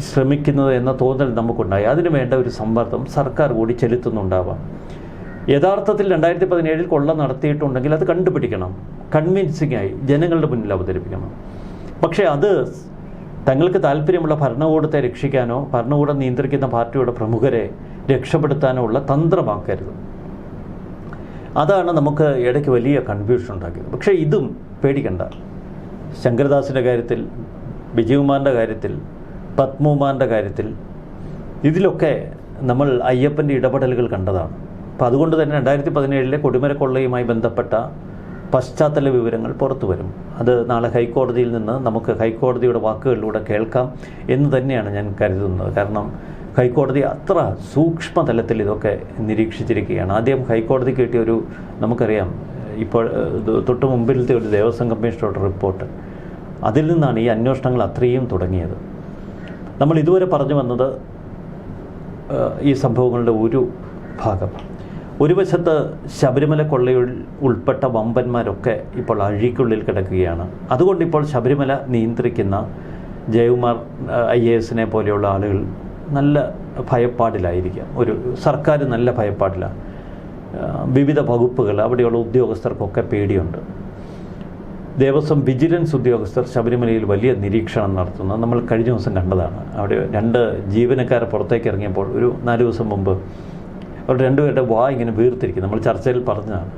ശ്രമിക്കുന്നത് എന്ന തോന്നൽ നമുക്കുണ്ടായി. അതിനു വേണ്ട ഒരു സമ്മർദ്ദം സർക്കാർ കൂടി ചെലുത്തുന്നുണ്ടാവാം. യഥാർത്ഥത്തിൽ 2017 കൊള്ള നടത്തിയിട്ടുണ്ടെങ്കിൽ അത് കണ്ടുപിടിക്കണം, കൺവിൻസിംഗ് ആയി ജനങ്ങളുടെ മുന്നിൽ അവതരിപ്പിക്കണം. പക്ഷേ അത് തങ്ങൾക്ക് താല്പര്യമുള്ള ഭരണകൂടത്തെ രക്ഷിക്കാനോ ഭരണകൂടം നിയന്ത്രിക്കുന്ന പാർട്ടിയുടെ പ്രമുഖരെ രക്ഷപ്പെടുത്താനോ ഉള്ള തന്ത്രമാക്കരുത്. അതാണ് നമുക്ക് ഇടയ്ക്ക് വലിയ കൺഫ്യൂഷൻ ഉണ്ടാക്കിയത്. പക്ഷേ ഇതും പേടിക്കണ്ട. ശങ്കരദാസിൻ്റെ കാര്യത്തിൽ, വിജയകുമാറിൻ്റെ കാര്യത്തിൽ, പത്മകുമാറിൻ്റെ കാര്യത്തിൽ ഇതിലൊക്കെ നമ്മൾ അയ്യപ്പൻ്റെ ഇടപെടലുകൾ കണ്ടതാണ്. അപ്പോൾ അതുകൊണ്ട് തന്നെ 2017 കൊടിമരക്കൊള്ളയുമായി ബന്ധപ്പെട്ട പശ്ചാത്തല വിവരങ്ങൾ പുറത്തു വരും. അത് നാളെ ഹൈക്കോടതിയിൽ നിന്ന് നമുക്ക് ഹൈക്കോടതിയുടെ വാക്കുകളിലൂടെ കേൾക്കാം എന്ന് തന്നെയാണ് ഞാൻ കരുതുന്നത്. കാരണം ഹൈക്കോടതി അത്ര സൂക്ഷ്മതലത്തിൽ ഇതൊക്കെ നിരീക്ഷിച്ചിരിക്കുകയാണ്. ആദ്യം ഹൈക്കോടതി കിട്ടിയ നമുക്കറിയാം, ഇപ്പോൾ തൊട്ട് മുമ്പിലത്തെ ഒരു ദേവസ്വം കമ്മീഷണറുടെ റിപ്പോർട്ട്, അതിൽ നിന്നാണ് ഈ അന്വേഷണങ്ങൾ അത്രയും തുടങ്ങിയത്. നമ്മൾ ഇതുവരെ പറഞ്ഞു വന്നത് ഈ സംഭവങ്ങളുടെ ഒരു ഭാഗം. ഒരു വശത്ത് ശബരിമല കൊള്ളയിൽ ഉൾപ്പെട്ട വമ്പന്മാരൊക്കെ ഇപ്പോൾ അഴിക്കുള്ളിൽ കിടക്കുകയാണ്. അതുകൊണ്ട് ഇപ്പോൾ ശബരിമല നിയന്ത്രിക്കുന്ന ജയകുമാർ IAS പോലെയുള്ള ആളുകൾ നല്ല ഭയപ്പാടിലായിരിക്കാം. ഒരു സർക്കാർ നല്ല ഭയപ്പാടിലാണ്. വിവിധ വകുപ്പുകൾ, അവിടെയുള്ള ഉദ്യോഗസ്ഥർക്കൊക്കെ പേടിയുണ്ട്. ദേവസ്വം വിജിലൻസ് ഉദ്യോഗസ്ഥർ ശബരിമലയിൽ വലിയ നിരീക്ഷണം നടത്തുന്നത് നമ്മൾ കഴിഞ്ഞ ദിവസം കണ്ടതാണ്. അവിടെ 2 ജീവനക്കാരെ പുറത്തേക്ക് ഇറങ്ങിയപ്പോൾ ഒരു 4 ദിവസം മുമ്പ് അവർ 2 പേരുടെ ഇങ്ങനെ വീർത്തിരിക്കും. നമ്മൾ ചർച്ചയിൽ പറഞ്ഞതാണ്.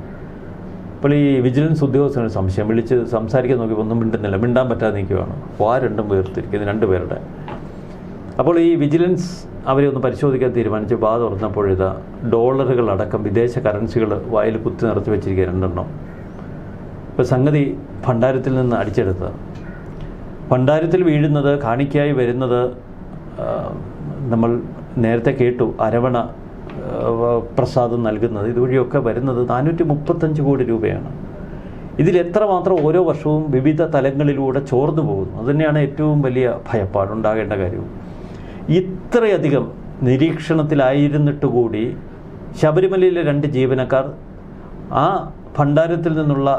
അപ്പോൾ ഈ വിജിലൻസ് ഉദ്യോഗസ്ഥരുടെ സംശയം വിളിച്ച് സംസാരിക്കാൻ നോക്കിയപ്പോൾ ഒന്നും മിണ്ടുന്നില്ല, മിണ്ടാൻ പറ്റാതെ നിൽക്കുകയാണ്. 2 വീർത്തിരിക്കുന്നു 2 പേരുടെ. അപ്പോൾ ഈ വിജിലൻസ് അവരെ ഒന്ന് പരിശോധിക്കാൻ തീരുമാനിച്ച് തുറന്നപ്പോഴിതാ ഡോളറുകളടക്കം വിദേശ കറൻസികൾ വായിൽ കുത്തി നിറച്ച് വെച്ചിരിക്കുക 2 ഇപ്പോൾ സംഗതി ഭണ്ഡാരത്തിൽ നിന്ന് അടിച്ചെടുത്തത്. ഭണ്ഡാരത്തിൽ വീഴുന്നത്, കാണിക്കായി വരുന്നത് നമ്മൾ നേരത്തെ കേട്ടു, അരവണ പ്രസാദം നൽകുന്നത്, ഇതുവഴിയൊക്കെ വരുന്നത് 435 കോടി രൂപയാണ്. ഇതിൽ എത്രമാത്രം ഓരോ വർഷവും വിവിധ തലങ്ങളിലൂടെ ചോർന്നു പോകുന്നു. അതുതന്നെയാണ് ഏറ്റവും വലിയ ഭയപ്പാടുണ്ടാകേണ്ട കാര്യവും. ഇത്രയധികം നിരീക്ഷണത്തിലായിരുന്നിട്ട് കൂടി ശബരിമലയിലെ 2 ജീവനക്കാർ ആ ഭണ്ഡാരത്തിൽ നിന്നുള്ള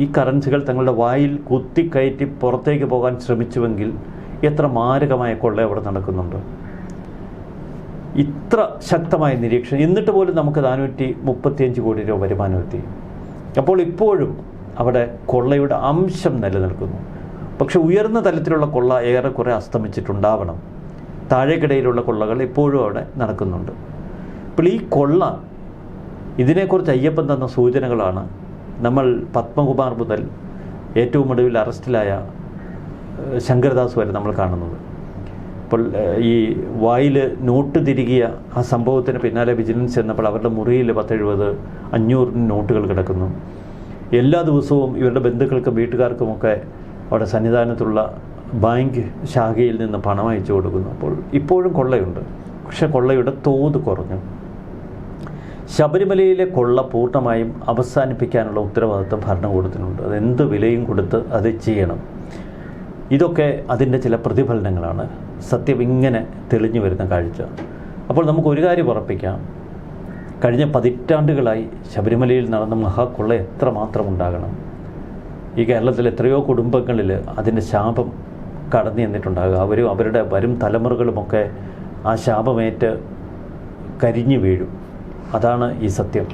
ഈ കറൻസികൾ തങ്ങളുടെ വായിൽ കുത്തിക്കയറ്റി പുറത്തേക്ക് പോകാൻ ശ്രമിച്ചുവെങ്കിൽ എത്ര മാരകമായ കൊള്ള അവിടെ നടക്കുന്നുണ്ട്. ഇത്ര ശക്തമായ നിരീക്ഷണം എന്നിട്ട് പോലും നമുക്ക് 435 കോടി രൂപ വരുമാനമെത്തി. അപ്പോൾ ഇപ്പോഴും അവിടെ കൊള്ളയുടെ അംശം നിലനിൽക്കുന്നു. പക്ഷെ ഉയർന്ന തലത്തിലുള്ള കൊള്ള ഏറെക്കുറെ അസ്തമിച്ചിട്ടുണ്ടാവണം. താഴേക്കിടയിലുള്ള കൊള്ളകൾ ഇപ്പോഴും അവിടെ നടക്കുന്നുണ്ട്. അപ്പോൾ ഈ കൊള്ള, ഇതിനെക്കുറിച്ച് അയ്യപ്പൻ തന്ന സൂചനകളാണ് നമ്മൾ പത്മകുമാർ മുതൽ ഏറ്റവും ഒടുവിൽ അറസ്റ്റിലായ ശങ്കരദാസ് വരെ നമ്മൾ കാണുന്നത്. അപ്പോൾ ഈ വായിൽ നോട്ട് തിരികിയ ആ സംഭവത്തിന് പിന്നാലെ വിജിലൻസ് ചെന്നപ്പോൾ അവരുടെ മുറിയിൽ 10-70 500 നോട്ടുകൾ കിടക്കുന്നു. എല്ലാ ദിവസവും ഇവരുടെ ബന്ധുക്കൾക്കും വീട്ടുകാർക്കുമൊക്കെ അവിടെ സന്നിധാനത്തുള്ള ബാങ്ക് ശാഖയിൽ നിന്ന് പണം അയച്ചു കൊടുക്കുന്നു. അപ്പോൾ ഇപ്പോഴും കൊള്ളയുണ്ട്, പക്ഷെ കൊള്ളയുടെ തോത് കുറഞ്ഞു. ശബരിമലയിലെ കൊള്ള പൂർണ്ണമായും അവസാനിപ്പിക്കാനുള്ള ഉത്തരവാദിത്വം ഭരണകൂടത്തിനുണ്ട്. അതെന്ത് വിലയും കൊടുത്ത് അത് ചെയ്യണം. ഇതൊക്കെ അതിൻ്റെ ചില പ്രതിഫലനങ്ങളാണ്. സത്യം ഇങ്ങനെ തെളിഞ്ഞു വരുന്ന കാഴ്ച. അപ്പോൾ നമുക്കൊരു കാര്യം ഉറപ്പിക്കാം, കഴിഞ്ഞ 10 പതിറ്റാണ്ടുകളായി ശബരിമലയിൽ നടന്ന മഹാക്കൊള്ള എത്രമാത്രം ഉണ്ടാകണം. ഈ കേരളത്തിൽ എത്രയോ കുടുംബങ്ങളിൽ അതിൻ്റെ ശാപം കടന്നു ചെന്നിട്ടുണ്ടാകുക. അവരും അവരുടെ വരും തലമുറകളുമൊക്കെ ആ ശാപമേറ്റ് കരിഞ്ഞു വീഴും. അതാണ് ഈ സത്യം.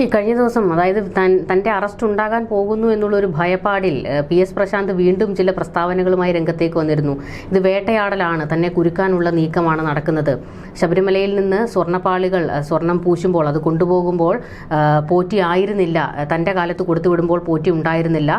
ഈ കഴിഞ്ഞ ദിവസം, അതായത് തൻ്റെ അറസ്റ്റ് ഉണ്ടാകാൻ പോകുന്നു എന്നുള്ളൊരു ഭയപ്പാടിൽ PS പ്രശാന്ത് വീണ്ടും ചില പ്രസ്താവനകളുമായി രംഗത്തേക്ക് വന്നിരുന്നു. ഇത് വേട്ടയാടലാണ്, തന്നെ കുരുക്കാനുള്ള നീക്കമാണ് നടക്കുന്നത്. ശബരിമലയിൽ നിന്ന് സ്വർണ്ണപ്പാളികൾ, സ്വർണം പൂശുമ്പോൾ അത് കൊണ്ടുപോകുമ്പോൾ പോറ്റി ആയിരുന്നില്ല, തൻ്റെ കാലത്ത് കൊടുത്തുവിടുമ്പോൾ പോറ്റി ഉണ്ടായിരുന്നില്ല,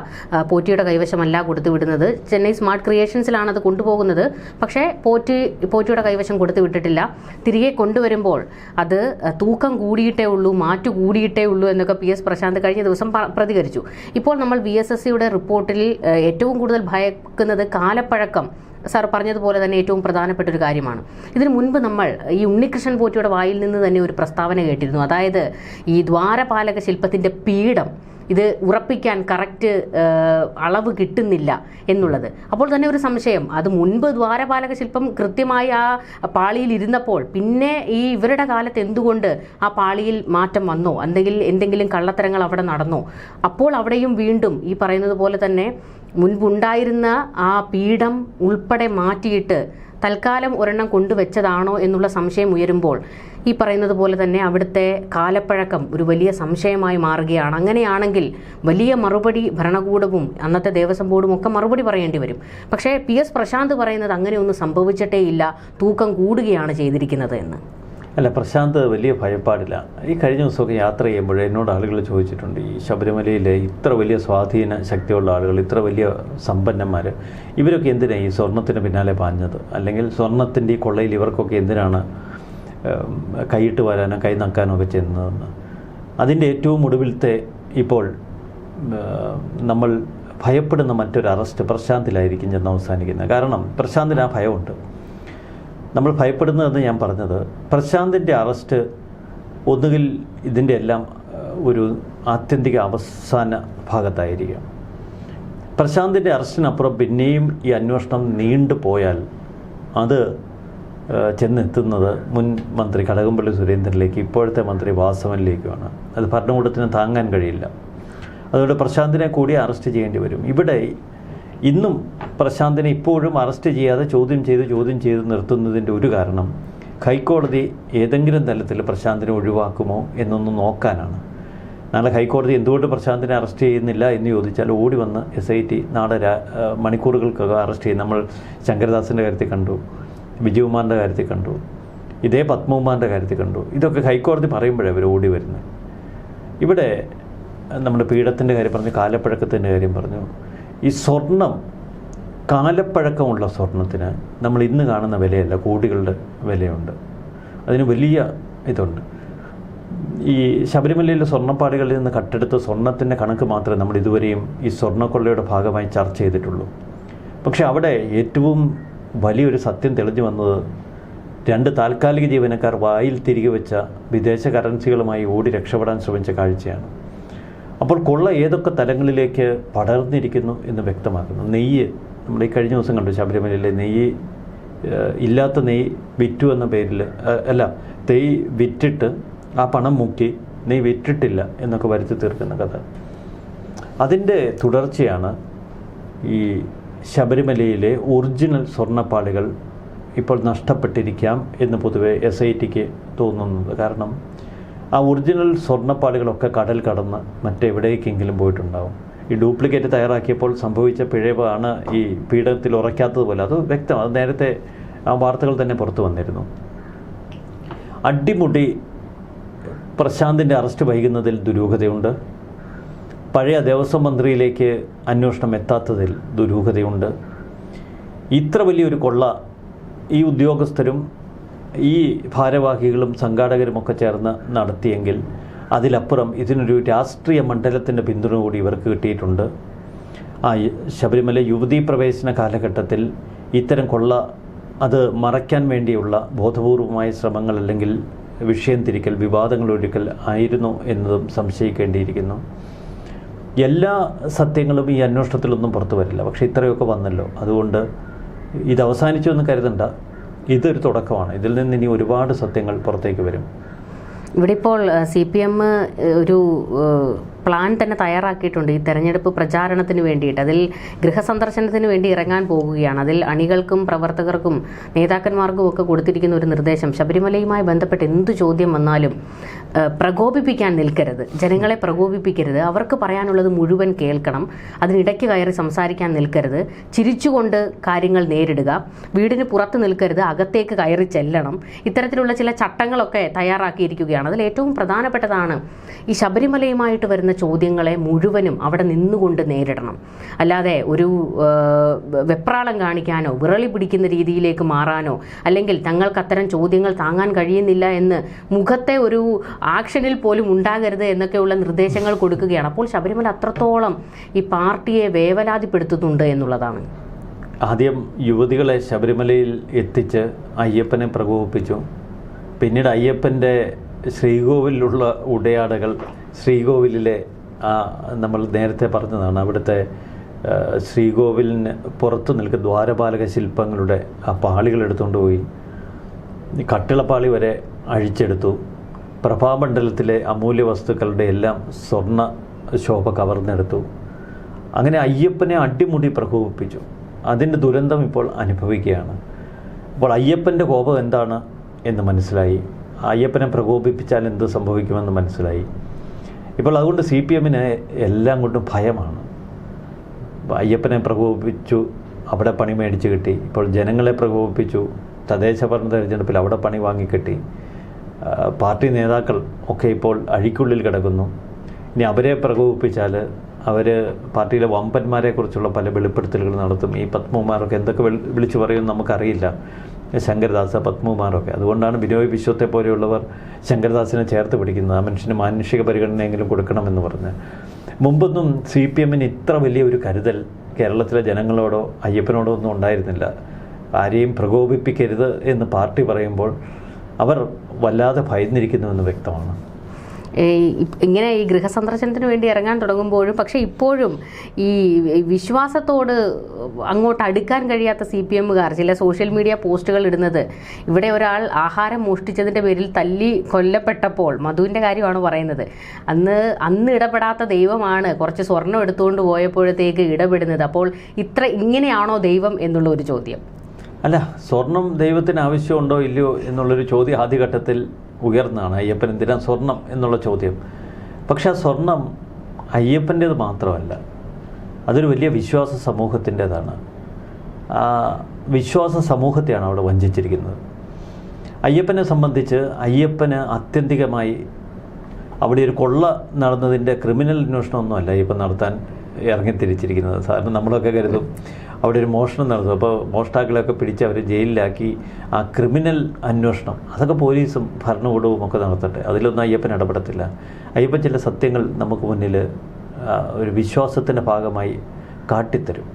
പോറ്റിയുടെ കൈവശമല്ല കൊടുത്തുവിടുന്നത്, ചെന്നൈ സ്മാർട്ട് ക്രിയേഷൻസിലാണ് അത് കൊണ്ടുപോകുന്നത്. പക്ഷേ പോറ്റിയുടെ കൈവശം കൊടുത്തുവിട്ടിട്ടില്ല. തിരികെ കൊണ്ടുവരുമ്പോൾ അത് തൂക്കം കൂടിയിട്ടേ ഉള്ളൂ, മാറ്റു കൂടിയിട്ടേ തുടങ്ങിയിട്ടേ ഉള്ളൂ എന്നൊക്കെ PS പ്രശാന്ത് കഴിഞ്ഞ ദിവസം പ്രതികരിച്ചു. ഇപ്പോൾ നമ്മൾ VSSCയുടെ റിപ്പോർട്ടിൽ ഏറ്റവും കൂടുതൽ ഭയക്കുന്നത് കാലപ്പഴക്കം സാർ പറഞ്ഞതുപോലെ തന്നെ ഏറ്റവും പ്രധാനപ്പെട്ട ഒരു കാര്യമാണ്. ഇതിനു മുൻപ് നമ്മൾ ഈ ഉണ്ണികൃഷ്ണൻ പോറ്റിയുടെ വായിൽ നിന്ന് തന്നെ ഒരു പ്രസ്താവന കേട്ടിരുന്നു. അതായത് ഈ ദ്വാരപാലക ശില്പത്തിൻ്റെ പീഠം ഇത് ഉറപ്പിക്കാൻ കറക്റ്റ് അളവ് കിട്ടുന്നില്ല എന്നുള്ളത്. അപ്പോൾ തന്നെ ഒരു സംശയം, അത് മുൻപ് ദ്വാരപാലക ശില്പം കൃത്യമായി ആ പാളിയിൽ ഇരുന്നപ്പോൾ പിന്നെ ഈ ഇവരുടെ കാലത്ത് എന്തുകൊണ്ട് ആ പാളിയിൽ മാറ്റം വന്നോ, എന്തെങ്കിലും കള്ളത്തരങ്ങൾ അവിടെ നടന്നോ? അപ്പോൾ അവിടെയും വീണ്ടും ഈ പറയുന്നത് പോലെ തന്നെ മുൻപുണ്ടായിരുന്ന ആ പീഠം ഉൾപ്പെടെ മാറ്റിയിട്ട് തൽക്കാലം ഒരെണ്ണം കൊണ്ടുവച്ചതാണോ എന്നുള്ള സംശയം ഉയരുമ്പോൾ ഈ പറയുന്നത് പോലെ തന്നെ അവിടുത്തെ കാലപ്പഴക്കം ഒരു വലിയ സംശയമായി മാറുകയാണ്. അങ്ങനെയാണെങ്കിൽ വലിയ മറുപടി ഭരണകൂടവും അന്നത്തെ ദേവസ്വം ബോർഡും ഒക്കെ മറുപടി പറയേണ്ടി വരും. പക്ഷേ PS പ്രശാന്ത് പറയുന്നത് അങ്ങനെയൊന്നും സംഭവിച്ചിട്ടേ ഇല്ല, തൂക്കം കൂടുകയാണ് ചെയ്തിരിക്കുന്നത് എന്ന്. അല്ല, പ്രശാന്ത് വലിയ ഭയപ്പാടില്ല. ഈ കഴിഞ്ഞ ദിവസമൊക്കെ യാത്ര ചെയ്യുമ്പോൾ എന്നോട് ആളുകൾ ചോദിച്ചിട്ടുണ്ട്, ഈ ശബരിമലയിലെ ഇത്ര വലിയ സ്വാധീന ശക്തിയുള്ള ആളുകൾ, ഇത്ര വലിയ സമ്പന്നന്മാർ, ഇവരൊക്കെ എന്തിനാണ് ഈ സ്വർണത്തിന് പിന്നാലെ പാഞ്ഞത്? അല്ലെങ്കിൽ സ്വർണത്തിൻ്റെ ഈ കൊള്ളയിൽ ഇവർക്കൊക്കെ എന്തിനാണ് കൈയിട്ട് വരാനോ കൈ നക്കാനോ ഒക്കെ ചെയ്യുന്നതെന്ന്. അതിൻ്റെ ഏറ്റവും ഒടുവിലത്തെ ഇപ്പോൾ നമ്മൾ ഭയപ്പെടുന്ന മറ്റൊരു അറസ്റ്റ് പ്രശാന്തിലായിരിക്കും ചെന്ന് അവസാനിക്കുന്നത്. കാരണം പ്രശാന്തിന് ആ ഭയമുണ്ട്. നമ്മൾ ഭയപ്പെടുന്നതെന്ന് ഞാൻ പറഞ്ഞത്, പ്രശാന്തിൻ്റെ അറസ്റ്റ് ഒന്നുകിൽ ഇതിൻ്റെ എല്ലാം ഒരു ആത്യന്തിക അവസാന ഭാഗത്തായിരിക്കും. പ്രശാന്തിൻ്റെ അറസ്റ്റിനപ്പുറം പിന്നെയും ഈ അന്വേഷണം നീണ്ടു പോയാൽ അത് ചെന്നെത്തുന്നത് മുൻ മന്ത്രി കടകംപള്ളി സുരേന്ദ്രനിലേക്ക്, ഇപ്പോഴത്തെ മന്ത്രി വാസവനിലേക്കുമാണ്. അത് ഭരണകൂടത്തിന് താങ്ങാൻ കഴിയില്ല. അതുകൊണ്ട് പ്രശാന്തിനെ കൂടി അറസ്റ്റ് ചെയ്യേണ്ടി വരും. ഇവിടെ ഇന്നും പ്രശാന്തിനെ ഇപ്പോഴും അറസ്റ്റ് ചെയ്യാതെ ചോദ്യം ചെയ്ത് നിർത്തുന്നതിൻ്റെ ഒരു കാരണം ഹൈക്കോടതി ഏതെങ്കിലും തലത്തിൽ പ്രശാന്തിനെ ഒഴിവാക്കുമോ എന്നൊന്ന് നോക്കാനാണ്. നാളെ ഹൈക്കോടതി എന്തുകൊണ്ട് പ്രശാന്തിനെ അറസ്റ്റ് ചെയ്യുന്നില്ല എന്ന് ചോദിച്ചാൽ ഓടി വന്ന് SIT നാളെ മണിക്കൂറുകൾക്കകം അറസ്റ്റ് ചെയ്യും. നമ്മൾ ശങ്കരദാസിൻ്റെ കാര്യത്തിൽ കണ്ടു, വിജയകുമാറിൻ്റെ കാര്യത്തിൽ കണ്ടു, ഇതേ പത്മകുമാറിൻ്റെ കാര്യത്തിൽ കണ്ടു. ഇതൊക്കെ ഹൈക്കോടതി പറയുമ്പോഴേ അവർ ഓടി വരുന്നത്. ഇവിടെ നമ്മുടെ പീഠത്തിൻ്റെ കാര്യം പറഞ്ഞു, കാലപ്പഴക്കത്തിൻ്റെ കാര്യം പറഞ്ഞു. ഈ സ്വർണം, കാലപ്പഴക്കമുള്ള സ്വർണത്തിന് നമ്മൾ ഇന്ന് കാണുന്ന വിലയല്ല, കോടികളുടെ വിലയുണ്ട്. അതിന് വലിയ ഇതുണ്ട്. ഈ ശബരിമലയിലെ സ്വർണ്ണപ്പാടികളിൽ നിന്ന് കട്ടെടുത്ത സ്വർണത്തിൻ്റെ കണക്ക് മാത്രമേ നമ്മൾ ഇതുവരെയും ഈ സ്വർണ്ണക്കൊള്ളയുടെ ഭാഗമായി ചർച്ച ചെയ്തിട്ടുള്ളൂ. പക്ഷെ അവിടെ ഏറ്റവും വലിയൊരു സത്യം തെളിഞ്ഞു വന്നത് 2 താൽക്കാലിക ജീവനക്കാർ വായിൽ തിരികെ വെച്ച വിദേശ കറൻസികളുമായി ഓടി രക്ഷപ്പെടാൻ ശ്രമിച്ച കാഴ്ചയാണ്. അപ്പോൾ കൊള്ള ഏതൊക്കെ തലങ്ങളിലേക്ക് പടർന്നിരിക്കുന്നു എന്ന് വ്യക്തമാക്കുന്നു. നെയ്യ് നമ്മൾ ഈ കഴിഞ്ഞ ദിവസം കണ്ടു, ശബരിമലയിലെ നെയ്യ് ഇല്ലാത്ത നെയ്യ് വിറ്റു എന്ന പേരിൽ, നെയ്യ് വിറ്റിട്ട് ആ പണം മുക്കി നെയ്യ് വിറ്റിട്ടില്ല എന്നൊക്കെ വരുത്തി തീർക്കുന്ന കഥ. അതിൻ്റെ തുടർച്ചയാണ് ഈ ശബരിമലയിലെ ഒറിജിനൽ സ്വർണ്ണപ്പാളികൾ ഇപ്പോൾ നഷ്ടപ്പെട്ടിരിക്കാം എന്ന് പൊതുവെ SITക്ക് തോന്നുന്നത്. കാരണം ആ ഒറിജിനൽ സ്വർണ്ണപ്പാളികളൊക്കെ കടൽ കടന്ന് മറ്റെവിടേക്കെങ്കിലും പോയിട്ടുണ്ടാവും. ഈ ഡ്യൂപ്ലിക്കേറ്റ് തയ്യാറാക്കിയപ്പോൾ സംഭവിച്ച പിഴവാണ് ഈ പീഠത്തിൽ ഉറയ്ക്കാത്തതുപോലെ. അത് വ്യക്തം, അത് നേരത്തെ ആ വാർത്തകൾ തന്നെ പുറത്തു വന്നിരുന്നു. അടിമുടി പ്രശാന്തിൻ്റെ അറസ്റ്റ് വൈകുന്നതിൽ ദുരൂഹതയുണ്ട്. പഴയ ദേവസ്വം മന്ത്രിയിലേക്ക് അന്വേഷണം എത്താത്തതിൽ ദുരൂഹതയുണ്ട്. ഇത്ര വലിയൊരു കൊള്ള ഈ ഉദ്യോഗസ്ഥരും ഈ ഭാരവാഹികളും സംഘാടകരുമൊക്കെ ചേർന്ന് നടത്തിയെങ്കിൽ അതിലപ്പുറം ഇതിനൊരു രാഷ്ട്രീയ മണ്ഡലത്തിൻ്റെ പിന്തുണ കൂടി ഇവർക്ക് കിട്ടിയിട്ടുണ്ട്. ആ ശബരിമല യുവതീ പ്രവേശന കാലഘട്ടത്തിൽ ഇത്തരം കൊള്ള അത് മറയ്ക്കാൻ വേണ്ടിയുള്ള ബോധപൂർവമായ ശ്രമങ്ങൾ അല്ലെങ്കിൽ വിഷയം തിരിക്കൽ, വിവാദങ്ങളൊരുക്കൽ ആയിരുന്നു എന്നതും സംശയിക്കേണ്ടിയിരിക്കുന്നു. എല്ലാ സത്യങ്ങളും ഈ അന്വേഷണത്തിലൊന്നും പുറത്തു വരില്ല. പക്ഷേ ഇത്രയൊക്കെ വന്നല്ലോ, അതുകൊണ്ട് ഇത് അവസാനിച്ചു എന്ന് കരുതണ്ട. ഇതൊരു തുടക്കമാണ്. ഇതിൽ നിന്ന് ഇനി ഒരുപാട് സത്യങ്ങൾ പുറത്തേക്ക് വരും. ഇവിടെ ഇപ്പോൾ CPM ഒരു പ്ലാൻ തന്നെ തയ്യാറാക്കിയിട്ടുണ്ട് ഈ തെരഞ്ഞെടുപ്പ് പ്രചാരണത്തിന് വേണ്ടിയിട്ട്. അതിൽ ഗൃഹസന്ദർശനത്തിന് വേണ്ടി ഇറങ്ങാൻ പോകുകയാണ്. അതിൽ അണികൾക്കും പ്രവർത്തകർക്കും നേതാക്കന്മാർക്കും ഒക്കെ കൊടുത്തിരിക്കുന്ന ഒരു നിർദ്ദേശം, ശബരിമലയുമായി ബന്ധപ്പെട്ട് എന്ത് ചോദ്യം വന്നാലും പ്രകോപിപ്പിക്കാൻ നിൽക്കരുത്, ജനങ്ങളെ പ്രകോപിപ്പിക്കരുത്, അവർക്ക് പറയാനുള്ളത് മുഴുവൻ കേൾക്കണം, അതിനിടയ്ക്ക് കയറി സംസാരിക്കാൻ നിൽക്കരുത്, ചിരിച്ചുകൊണ്ട് കാര്യങ്ങൾ നേരിടുക, വീടിന് പുറത്ത് നിൽക്കരുത്, അകത്തേക്ക് കയറി ചെല്ലണം. ഇത്തരത്തിലുള്ള ചില ചട്ടങ്ങളൊക്കെ തയ്യാറാക്കിയിരിക്കുകയാണ്. അതിൽ ഏറ്റവും പ്രധാനപ്പെട്ടതാണ് ഈ ശബരിമലയുമായിട്ട് വരുന്ന ചോദിക്കുന്ന ചോദ്യങ്ങളെ മുഴുവനും അവിടെ നിന്നുകൊണ്ട് നേരിടണം. അല്ലാതെ ഒരു വെപ്രാളം കാണിക്കാനോ വിറളി പിടിക്കുന്ന രീതിയിലേക്ക് മാറാനോ അല്ലെങ്കിൽ തങ്ങൾക്ക് അത്തരം ചോദ്യങ്ങൾ താങ്ങാൻ കഴിയുന്നില്ല എന്ന് മുഖത്തെ ഒരു ആക്ഷനിൽ പോലും ഉണ്ടാകരുത് എന്നൊക്കെയുള്ള നിർദ്ദേശങ്ങൾ കൊടുക്കുകയാണ്. അപ്പോൾ ശബരിമല അത്രത്തോളം ഈ പാർട്ടിയെ വേവലാതിപ്പെടുത്തുന്നുണ്ട് എന്നുള്ളതാണ്. ആദ്യം യുവതികളെ ശബരിമലയിൽ എത്തിച്ച് അയ്യപ്പനെ പ്രകോപിപ്പിച്ചു. പിന്നീട് അയ്യപ്പൻ്റെ ശ്രീകോവിലുള്ള ഉടയാടകൾ, ശ്രീകോവിലിലെ നമ്മൾ നേരത്തെ പറഞ്ഞതാണ്, അവിടുത്തെ ശ്രീകോവിലിന് പുറത്തു നിൽക്കുന്ന ദ്വാരപാലക ശില്പങ്ങളുടെ ആ പാളികൾ എടുത്തുകൊണ്ട് പോയി. കട്ടിളപ്പാളി വരെ അഴിച്ചെടുത്തു. പ്രഭാമണ്ഡലത്തിലെ അമൂല്യ വസ്തുക്കളുടെ എല്ലാം സ്വർണ്ണ ശോഭ കവർന്നെടുത്തു. അങ്ങനെ അയ്യപ്പനെ അടിമുടി പ്രകോപിപ്പിച്ചു. അതിൻ്റെ ദുരന്തം ഇപ്പോൾ അനുഭവിക്കുകയാണ്. അപ്പോൾ അയ്യപ്പൻ്റെ കോപം എന്താണ് എന്ന് മനസ്സിലായി. അയ്യപ്പനെ പ്രകോപിപ്പിച്ചാൽ എന്ത് സംഭവിക്കുമെന്ന് മനസ്സിലായി. ഇപ്പോൾ അതുകൊണ്ട് CPM-ന് എല്ലാം കൊണ്ടും ഭയമാണ്. അയ്യപ്പനെ പ്രകോപിപ്പിച്ചു, അവിടെ പണി മേടിച്ച് കിട്ടി. ഇപ്പോൾ ജനങ്ങളെ പ്രകോപിപ്പിച്ചു, തദ്ദേശ ഭരണ തെരഞ്ഞെടുപ്പിൽ അവിടെ പണി വാങ്ങിക്കിട്ടി. പാർട്ടി നേതാക്കൾ ഒക്കെ ഇപ്പോൾ അഴിക്കുള്ളിൽ കിടക്കുന്നു. ഇനി അവരെ പ്രകോപിപ്പിച്ചാൽ അവർ പാർട്ടിയിലെ വമ്പന്മാരെക്കുറിച്ചുള്ള പല വെളിപ്പെടുത്തലുകൾ നടത്തും. ഈ പത്മകുമാറൊക്കെ എന്തൊക്കെ വിളിച്ചു പറയും നമുക്കറിയില്ല. ശങ്കരദാസ്, പത്മകുമാറൊക്കെ. അതുകൊണ്ടാണ് ബിനോയ് വിശ്വത്തെ പോലെയുള്ളവർ ശങ്കരദാസിനെ ചേർത്ത് പിടിക്കുന്നത്. ആ മനുഷ്യന് മാനുഷിക പരിഗണനയെങ്കിലും കൊടുക്കണമെന്ന് പറഞ്ഞ്. മുമ്പൊന്നും CPM-ന് ഇത്ര വലിയ ഒരു കരുതൽ കേരളത്തിലെ ജനങ്ങളോടോ അയ്യപ്പനോടോ ഒന്നും ഉണ്ടായിരുന്നില്ല. ആരെയും പ്രകോപിപ്പിക്കരുത് എന്ന് പാർട്ടി പറയുമ്പോൾ അവർ വല്ലാതെ ഭയന്നിരിക്കുന്നുവെന്ന് വ്യക്തമാണ്. ഇങ്ങനെ ഈ ഗൃഹസന്ദർശനത്തിന് വേണ്ടി ഇറങ്ങാൻ തുടങ്ങുമ്പോഴും പക്ഷേ ഇപ്പോഴും ഈ വിശ്വാസത്തോട് അങ്ങോട്ട് അടുക്കാൻ കഴിയാത്ത CPM-കാർ ചില സോഷ്യൽ മീഡിയ പോസ്റ്റുകൾ ഇടുന്നത്, ഇവിടെ ഒരാൾ ആഹാരം മോഷ്ടിച്ചതിൻ്റെ പേരിൽ തല്ലി കൊല്ലപ്പെട്ടപ്പോൾ, മധുവിൻ്റെ കാര്യമാണ് പറയുന്നത്, അന്ന് ഇടപെടാത്ത ദൈവമാണ് കുറച്ച് സ്വർണം എടുത്തുകൊണ്ട് പോയപ്പോഴത്തേക്ക് ഇടപെടുന്നത്. അപ്പോൾ ഇങ്ങനെയാണോ ദൈവം എന്നുള്ള ഒരു ചോദ്യം. അല്ല, സ്വർണം ദൈവത്തിന് ആവശ്യമുണ്ടോ ഇല്ലയോ എന്നുള്ളൊരു ചോദ്യം ആദ്യഘട്ടത്തിൽ ഉയർന്നാണ്. അയ്യപ്പൻ എന്തിനാ സ്വർണം എന്നുള്ള ചോദ്യം. പക്ഷെ ആ സ്വർണം അയ്യപ്പൻ്റേത് മാത്രമല്ല, അതൊരു വലിയ വിശ്വാസ സമൂഹത്തിൻ്റേതാണ്. ആ വിശ്വാസ സമൂഹത്തെയാണ് അവിടെ വഞ്ചിച്ചിരിക്കുന്നത്. അയ്യപ്പനെ സംബന്ധിച്ച് അയ്യപ്പന് ആത്യന്തികമായി അവിടെ ഒരു കൊള്ള നടന്നതിൻ്റെ ക്രിമിനൽ അന്വേഷണമൊന്നുമല്ല അയ്യപ്പൻ നടത്താൻ ഇറങ്ങിത്തിരിച്ചിരിക്കുന്നത്. സാധാരണ നമ്മളൊക്കെ കരുതും അവിടെ ഒരു മോഷണം നടന്നു, അപ്പോൾ മോഷ്ടാക്കളെയൊക്കെ പിടിച്ച് അവർ ജയിലിലാക്കി ആ ക്രിമിനൽ അന്വേഷണം അതൊക്കെ പോലീസും ഭരണകൂടവും ഒക്കെ നടത്തട്ടെ, അതിലൊന്നും അയ്യപ്പൻ ഇടപെടത്തില്ല. അയ്യപ്പൻ ചില സത്യങ്ങൾ നമുക്ക് മുന്നിൽ ഒരു വിശ്വാസത്തിൻ്റെ ഭാഗമായി കാട്ടിത്തരും.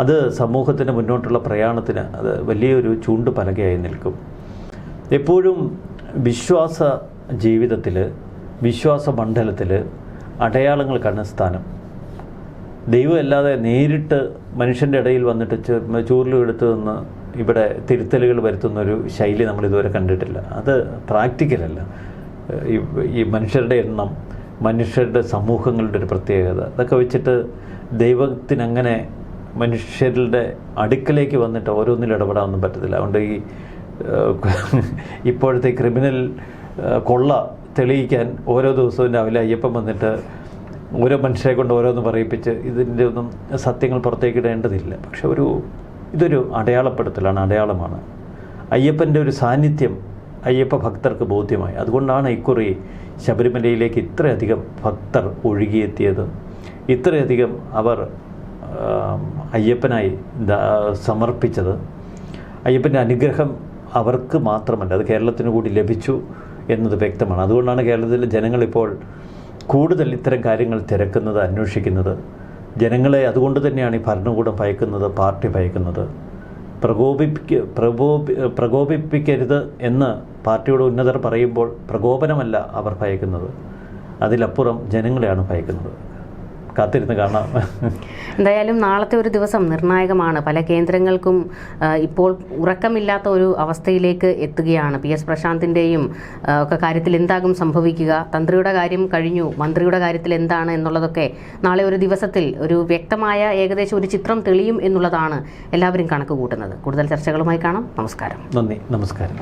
അത് സമൂഹത്തിൻ്റെ മുന്നോട്ടുള്ള പ്രയാണത്തിന് അത് വലിയൊരു ചൂണ്ടുപലകയായി നിൽക്കും. എപ്പോഴും വിശ്വാസ ജീവിതത്തിൽ, വിശ്വാസ മണ്ഡലത്തിൽ അടയാളങ്ങൾക്കാണ് സ്ഥാനം. ദൈവമല്ലാതെ നേരിട്ട് മനുഷ്യൻ്റെ ഇടയിൽ വന്നിട്ട് ചൂരിലും എടുത്തു നിന്ന് ഇവിടെ തിരുത്തലുകൾ വരുത്തുന്നൊരു ശൈലി നമ്മളിതുവരെ കണ്ടിട്ടില്ല. അത് പ്രാക്ടിക്കലല്ല. ഈ മനുഷ്യരുടെ എണ്ണം, മനുഷ്യരുടെ സമൂഹങ്ങളുടെ ഒരു പ്രത്യേകത, അതൊക്കെ വെച്ചിട്ട് ദൈവത്തിനങ്ങനെ മനുഷ്യരുടെ അടുക്കലേക്ക് വന്നിട്ട് ഓരോന്നിൽ ഇടപെടാനൊന്നും പറ്റത്തില്ല. അതുകൊണ്ട് ഈ ഇപ്പോഴത്തെ ക്രിമിനൽ കൊള്ള തെളിയിക്കാൻ ഓരോ ദിവസവും രാവിലെ അയ്യപ്പൻ വന്നിട്ട് ഓരോ മനുഷ്യരെ കൊണ്ട് ഓരോന്ന് പറയിപ്പിച്ച് ഇതിൻ്റെ ഒന്നും സത്യങ്ങൾ പുറത്തേക്ക് ഇടേണ്ടതില്ല. പക്ഷെ ഇതൊരു അടയാളപ്പെടുത്തലാണ്, അടയാളമാണ്. അയ്യപ്പൻ്റെ ഒരു സാന്നിധ്യം അയ്യപ്പ ഭക്തർക്ക് ബോധ്യമായി. അതുകൊണ്ടാണ് ഇക്കുറി ശബരിമലയിലേക്ക് ഇത്രയധികം ഭക്തർ ഒഴുകിയെത്തിയത്. ഇത്രയധികം അവർ അയ്യപ്പനായി സമർപ്പിച്ചത്. അയ്യപ്പൻ്റെ അനുഗ്രഹം അവർക്ക് മാത്രമല്ല, അത് കേരളത്തിന് കൂടി ലഭിച്ചു എന്നത് വ്യക്തമാണ്. അതുകൊണ്ടാണ് കേരളത്തിലെ ജനങ്ങളിപ്പോൾ കൂടുതൽ ഇത്തരം കാര്യങ്ങൾ തിരക്കുന്നത്, അന്വേഷിക്കുന്നത്. ജനങ്ങളെ അതുകൊണ്ട് തന്നെയാണ് ഈ ഭരണകൂടം ഭയക്കുന്നത്, പാർട്ടി ഭയക്കുന്നത്. പ്രകോപിപ്പിക്കരുത് എന്ന് പാർട്ടിയുടെ ഉന്നതർ പറയുമ്പോൾ പ്രകോപനമല്ല അവർ ഭയക്കുന്നത്, അതിലപ്പുറം ജനങ്ങളെയാണ് ഭയക്കുന്നത്. കാത്തിരുന്ന് കാണാം. എന്തായാലും നാളത്തെ ഒരു ദിവസം നിർണായകമാണ്. പല കേന്ദ്രങ്ങൾക്കും ഇപ്പോൾ ഉറക്കമില്ലാത്ത ഒരു അവസ്ഥയിലേക്ക് എത്തുകയാണ്. PS പ്രശാന്തിൻ്റെയും ഒക്കെ കാര്യത്തിൽ എന്താകും സംഭവിക്കുക, തന്ത്രിയുടെ കാര്യം കഴിഞ്ഞു, മന്ത്രിയുടെ കാര്യത്തിൽ എന്താണ് എന്നുള്ളതൊക്കെ നാളെ ഒരു ദിവസത്തിൽ ഒരു വ്യക്തമായ ഏകദേശം ഒരു ചിത്രം തെളിയും എന്നുള്ളതാണ് എല്ലാവരും കണക്ക് കൂട്ടുന്നത്. കൂടുതൽ ചർച്ചകളുമായി കാണാം. നമസ്കാരം. നന്ദി. നമസ്കാരം.